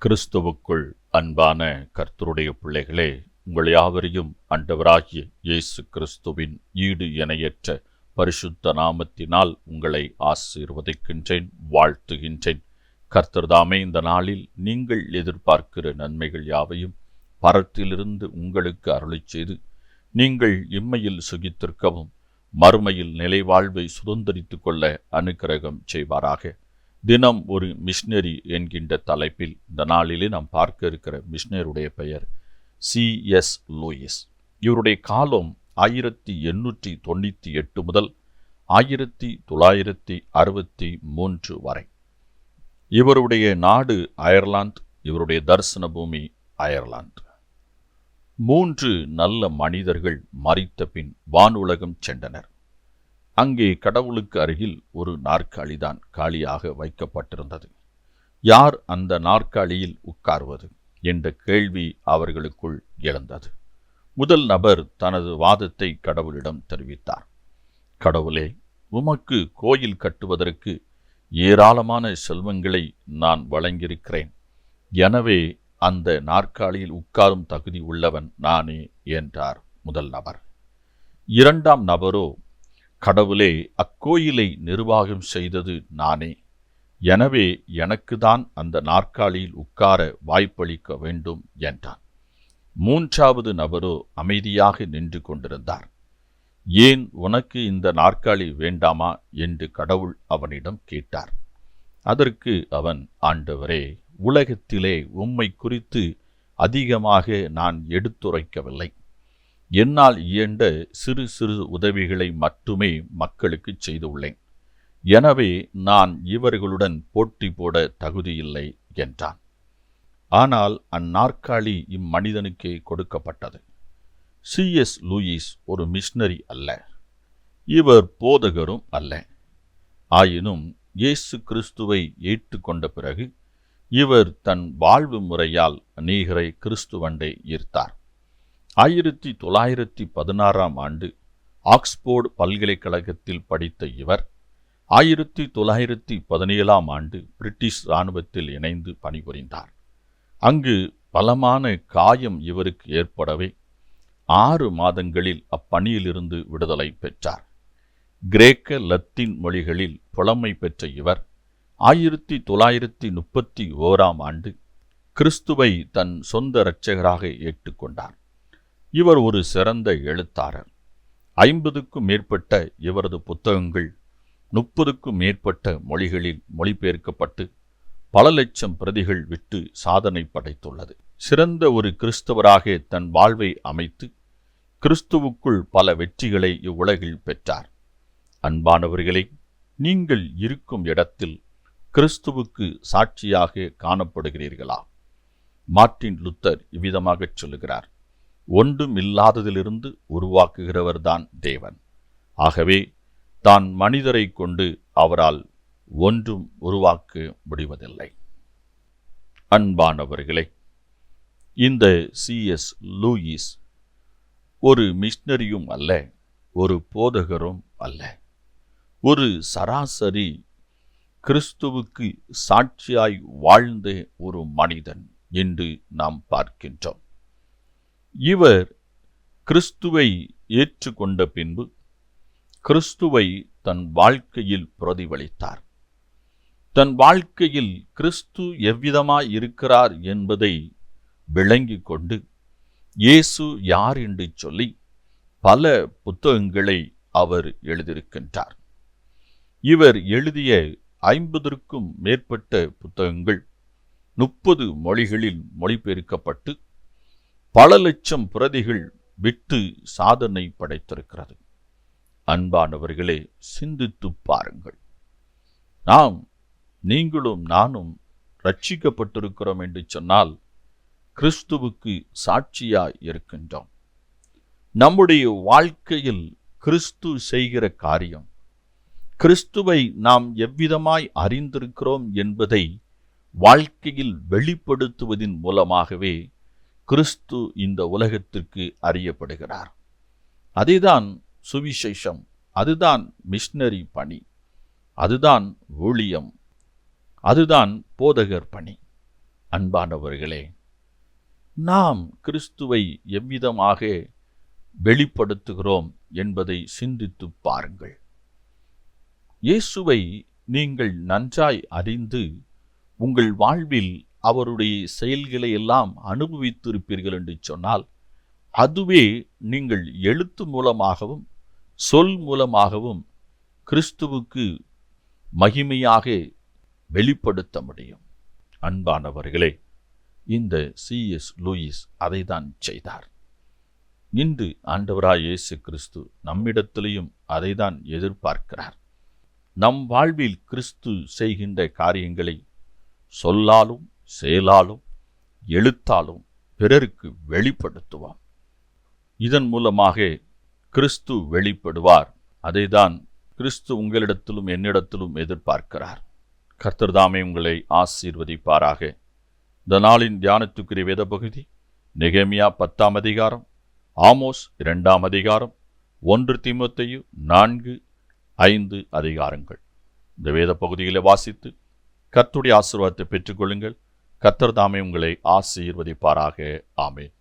கிறிஸ்துவுக்குள் அன்பான கர்த்தருடைய பிள்ளைகளே, உங்கள் யாவரையும் ஆண்டவராகிய இயேசு கிறிஸ்துவின் ஈடு இணையற்ற பரிசுத்த நாமத்தினால் உங்களை ஆசீர்வதிக்கின்றேன், வாழ்த்துகின்றேன். கர்த்தர்தாமே இந்த நாளில் நீங்கள் எதிர்பார்க்கிற நன்மைகள் யாவையும் பரத்திலிருந்து உங்களுக்கு அருளிச் செய்து நீங்கள் இம்மையில் சுகித்திருக்கவும் மறுமையில் நிலைவாழ்வை சுதந்திரித்துக் கொள்ள அனுக்கிரகம் செய்வாராக. தினம் ஒரு மிஷனரி என்கின்ற தலைப்பில் இந்த நாளிலே நாம் பார்க்க இருக்கிற மிஷனருடைய பெயர் C.S. லூயிஸ். இவருடைய காலம் 1898 முதல் 1963 வரை. இவருடைய நாடு அயர்லாந்து, இவருடைய தரிசன பூமி அயர்லாந்து. 3 நல்ல மனிதர்கள் மரித்த பின் வானுலகம் சென்றனர். அங்கே கடவுளுக்கு அருகில் ஒரு நாற்காலிதான் காலியாக வைக்கப்பட்டிருந்தது. யார் அந்த நாற்காலியில் உட்கார்வது என்ற கேள்வி அவர்களுக்குள் எழுந்தது. முதல் நபர் தனது வாதத்தை கடவுளிடம் தெரிவித்தார். கடவுளே, உமக்கு கோயில் கட்டுவதற்கு ஏராளமான செல்வங்களை நான் வழங்கியிருக்கிறேன். எனவே அந்த நாற்காலியில் உட்காரும் தகுதி உள்ளவன் நானே என்றார் முதல் நபர். இரண்டாம் நபரோ, கடவுளே, அக்கோயிலை நிர்வாகம் செய்தது நானே. எனவே எனக்கு தான் அந்த நாற்காலியில் உட்கார வாய்ப்பளிக்க வேண்டும் என்றான். மூன்றாவது நபரோ அமைதியாக நின்று கொண்டிருந்தார். ஏன் உனக்கு இந்த நாற்காலி வேண்டாமா என்று கடவுள் அவனிடம் கேட்டார். அதற்கு அவன், ஆண்டவரே, உலகத்திலே உம்மை குறித்து அதிகமாக நான் எடுத்துரைக்கவில்லை. என்னால் இயன்ற சிறு சிறு உதவிகளை மட்டுமே மக்களுக்கு செய்துள்ளேன். எனவே நான் இவர்களுடன் போட்டி போட தகுதியில்லை என்றான். ஆனால் அந்நாற்காலி இம்மனிதனுக்கே கொடுக்கப்பட்டது. C.S. லூயிஸ் ஒரு மிஷனரி அல்ல, இவர் போதகரும் அல்ல. ஆயினும் இயேசு கிறிஸ்துவை ஏற்றுக்கொண்ட பிறகு இவர் தன் வாழ்வு முறையால் அநேகரை கிறிஸ்துவண்டை ஈர்த்தார். 1916 ஆண்டு ஆக்ஸ்போர்டு பல்கலைக்கழகத்தில் படித்த இவர் 1917 ஆண்டு பிரிட்டிஷ் இராணுவத்தில் இணைந்து பணிபுரிந்தார். அங்கு பலமான காயம் இவருக்கு ஏற்படவே 6 மாதங்களில் அப்பணியிலிருந்து விடுதலை பெற்றார். கிரேக்க லத்தீன் மொழிகளில் புலமை பெற்ற இவர் 1931 ஆண்டு கிறிஸ்துவை தன் சொந்த இரட்சகராக ஏற்றுக்கொண்டார். இவர் ஒரு சிறந்த எழுத்தாளர். 50க்கும் மேற்பட்ட இவரது புத்தகங்கள் 30க்கும் மேற்பட்ட மொழிகளில் மொழிபெயர்க்கப்பட்டு பல லட்சம் பிரதிகள் விட்டு சாதனை படைத்துள்ளது. சிறந்த ஒரு கிறிஸ்தவராக தன் வாழ்வை அமைத்து கிறிஸ்துவுக்குள் பல வெற்றிகளை இவ்வுலகில் பெற்றார். அன்பானவர்களே, நீங்கள் இருக்கும் இடத்தில் கிறிஸ்துவுக்கு சாட்சியாக காணப்படுகிறீர்களா? மார்ட்டின் லூத்தர் இவ்விதமாகச் சொல்லுகிறார், ஒன்றும் இல்லாததிலிருந்து உருவாக்குகிறவர்தான் தேவன். ஆகவே தான் மனிதரை கொண்டு அவரால் ஒன்றும் உருவாக்க முடிவதில்லை. அன்பானவர்களே, இந்த C.S. லூயிஸ் ஒரு மிஷனரியும் அல்ல, ஒரு போதகரும் அல்ல, ஒரு சராசரி கிறிஸ்துவுக்கு சாட்சியாய் வாழ்ந்த ஒரு மனிதன் என்று நாம் பார்க்கின்றோம். இவர் கிறிஸ்துவை ஏற்றுக்கொண்ட பின்பு கிறிஸ்துவை தன் வாழ்க்கையில் பிரதிபலித்தார். தன் வாழ்க்கையில் கிறிஸ்து எவ்விதமாய் இருக்கிறார் என்பதை விளங்கிக் கொண்டு இயேசு யார் என்று சொல்லி பல புத்தகங்களை அவர் எழுதியிருக்கின்றார். இவர் எழுதிய 50க்கும் மேற்பட்ட புத்தகங்கள் 30 மொழிகளில் மொழிபெயர்க்கப்பட்டு பல லட்சம் பிரதிகள் விட்டு சாதனை படைத்திருக்கிறது. அன்பானவர்களே, சிந்தித்து பாருங்கள். நீங்களும் நானும் ரட்சிக்கப்பட்டிருக்கிறோம் என்று சொன்னால் கிறிஸ்துவுக்கு சாட்சியாய் இருக்கின்றோம். நம்முடைய வாழ்க்கையில் கிறிஸ்து செய்கிற காரியம், கிறிஸ்துவை நாம் எவ்விதமாய் அறிந்திருக்கிறோம் என்பதை வாழ்க்கையில் வெளிப்படுத்துவதின் மூலமாகவே கிறிஸ்து இந்த உலகத்திற்கு அறியப்படுகிறார். அதுதான் சுவிசேஷம், அதுதான் மிஷனரி பணி, அதுதான் ஊழியம், அதுதான் போதகர் பணி. அன்பானவர்களே, நாம் கிறிஸ்துவை எவ்விதமாக வெளிப்படுத்துகிறோம் என்பதை சிந்தித்து பாருங்கள். இயேசுவை நீங்கள் நன்றாய் அறிந்து உங்கள் வாழ்வில் அவருடைய செயல்களை எல்லாம் அனுபவித்திருப்பீர்கள் என்று சொன்னால், அதுவே நீங்கள் எழுத்து மூலமாகவும் சொல் மூலமாகவும் கிறிஸ்துவுக்கு மகிமையாக வெளிப்படுத்த முடியும். அன்பானவர்களே, இந்த C.S. லூயிஸ் அதை தான் செய்தார். இன்று ஆண்டவராய் இயேசு கிறிஸ்து நம்மிடத்திலேயும் அதை தான் எதிர்பார்க்கிறார். நம் வாழ்வில் கிறிஸ்து செய்கின்ற காரியங்களை சொல்லாலும் செயலாலும் எழுத்தாலும் பிறருக்கு வெளிப்படுத்துவோம். இதன் மூலமாக கிறிஸ்து வெளிப்படுவார். அதைதான் கிறிஸ்து உங்களிடத்திலும் என்னிடத்திலும் எதிர்பார்க்கிறார். கர்த்தர் தாமே உங்களை ஆசீர்வதிப்பாராக. இந்த நாளின் தியானத்துக்குரிய வேத பகுதி நெகேமியா 10ஆம் அதிகாரம், ஆமோஸ் 2ஆம் அதிகாரம், 1 தீமோத்தேயு 4, 5 அதிகாரங்கள். இந்த வேத பகுதிகளை வாசித்து கர்த்தருடைய ஆசீர்வாதத்தை பெற்றுக்கொள்ளுங்கள். கர்த்தர் தாமே உங்களை ஆசீர்வதிப்பாராக. ஆமென்.